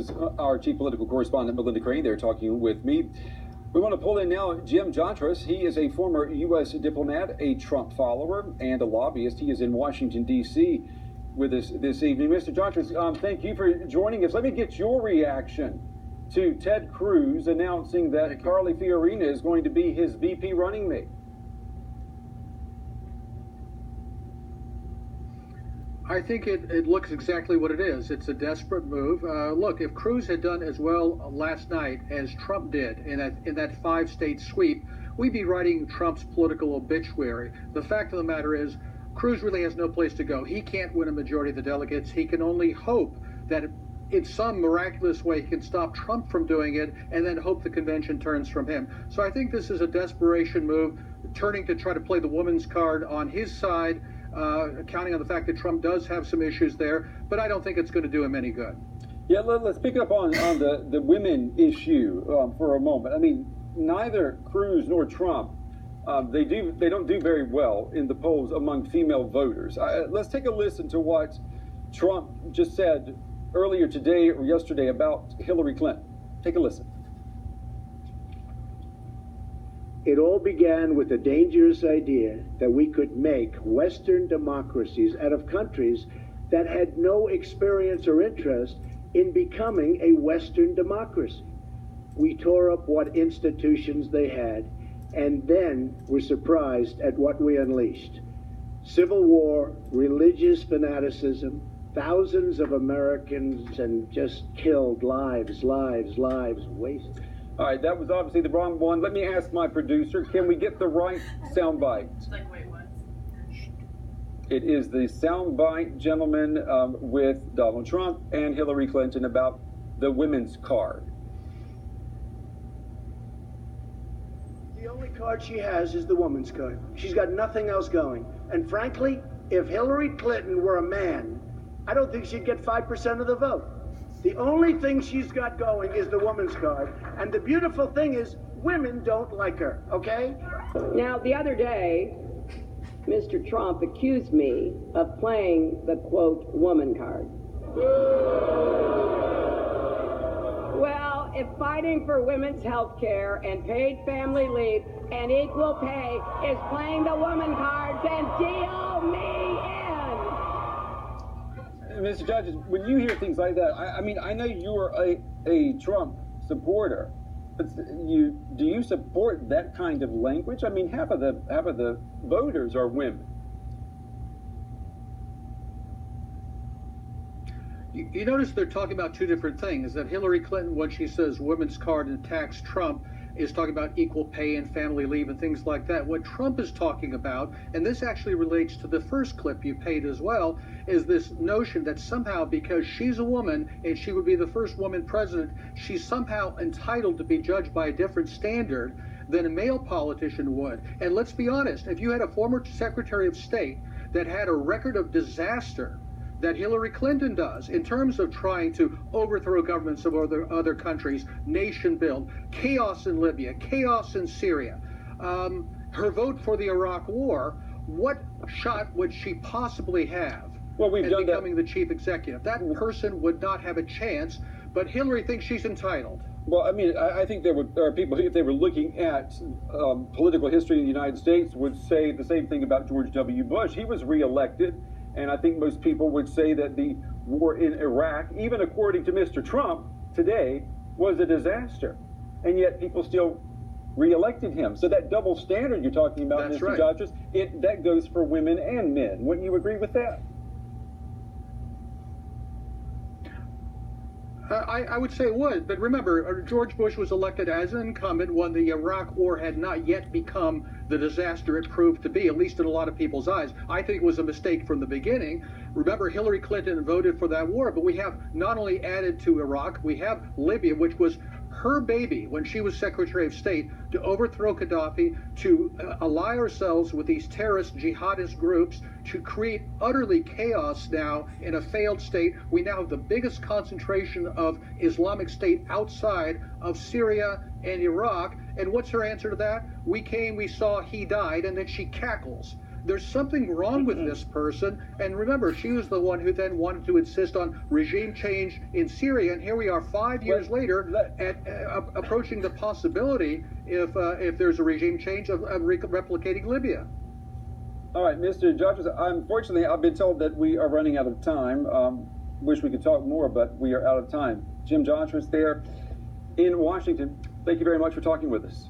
was our chief political correspondent, Melinda Crane, there talking with me. We want to pull in now Jim Jatras. He is a former U.S. diplomat, a Trump follower, and a lobbyist. He is in Washington, D.C. with us this evening. Mr. Jatras, thank you for joining us. Let me get your reaction to Ted Cruz announcing that Carly Fiorina is going to be his VP running mate. I think it looks exactly what it is. It's a desperate move. Look, if Cruz had done as well last night as Trump did in that 5-state sweep, we'd be writing Trump's political obituary. The fact of the matter is, Cruz really has no place to go. He can't win a majority of the delegates. He can only hope that in some miraculous way he can stop Trump from doing it, and then hope the convention turns from him. So I think this is a desperation move, turning to try to play the woman's card on his side, counting on the fact that Trump does have some issues there, but I don't think it's going to do him any good. Yeah, let's pick up on the women issue for a moment. I mean, neither Cruz nor Trump, they don't do very well in the polls among female voters. Let's take a listen to what Trump just said earlier today or yesterday about Hillary Clinton. Take a listen. It all began with the dangerous idea that we could make Western democracies out of countries that had no experience or interest in becoming a Western democracy. We tore up what institutions they had, and then were surprised at what we unleashed. Civil war, religious fanaticism, thousands of Americans, and just killed lives wasted. All right, that was obviously the wrong one. Let me ask my producer, can we get the right soundbite? Like, wait, what? It is the soundbite, gentlemen, with Donald Trump and Hillary Clinton about the women's card. The only card she has is the woman's card. She's got nothing else going. And frankly, if Hillary Clinton were a man, I don't think she'd get 5% of the vote. The only thing she's got going is the woman's card. And the beautiful thing is, women don't like her, okay? Now, the other day, Mr. Trump accused me of playing the, quote, woman card. Well, if fighting for women's health care and paid family leave and equal pay is playing the woman card, then deal me in. Mr. Judges, when you hear things like that, I mean, I know you're a Trump supporter, but do you support that kind of language? I mean, half of the voters are women. You notice they're talking about two different things. That Hillary Clinton, when she says women's card and attacks Trump, is talking about equal pay and family leave and things like that. What Trump is talking about, and this actually relates to the first clip you played as well, is this notion that somehow because she's a woman and she would be the first woman president, she's somehow entitled to be judged by a different standard than a male politician would. And let's be honest, if you had a former Secretary of State that had a record of disaster that Hillary Clinton does in terms of trying to overthrow governments of other countries, nation build, chaos in Libya, chaos in Syria, her vote for the Iraq War, what shot would she possibly have at becoming the chief executive? That person would not have a chance, but Hillary thinks she's entitled. Well, I mean, I think there are people, if they were looking at political history in the United States, would say the same thing about George W. Bush. He was reelected. And I think most people would say that the war in Iraq, even according to Mr. Trump today, was a disaster. And yet people still reelected him. So that double standard you're talking about, That's Mr. right. Judges, that goes for women and men. Wouldn't you agree with that? I would say it would, but remember, George Bush was elected as an incumbent when the Iraq War had not yet become the disaster it proved to be, at least in a lot of people's eyes. I think it was a mistake from the beginning. Remember, Hillary Clinton voted for that war, but we have not only added to Iraq, we have Libya, which was her baby when she was Secretary of State, to overthrow Gaddafi, to ally ourselves with these terrorist jihadist groups, to create utterly chaos now in a failed state. We now have the biggest concentration of Islamic State outside of Syria and Iraq. And what's her answer to that? We came, we saw, he died, and then she cackles. There's something wrong with this person. And remember, she was the one who then wanted to insist on regime change in Syria. And here we are 5 years later approaching the possibility, if there's a regime change, of replicating Libya. All right, Mr. Jatras, unfortunately, I've been told that we are running out of time. Wish we could talk more, but we are out of time. Jim Jatras there in Washington, thank you very much for talking with us.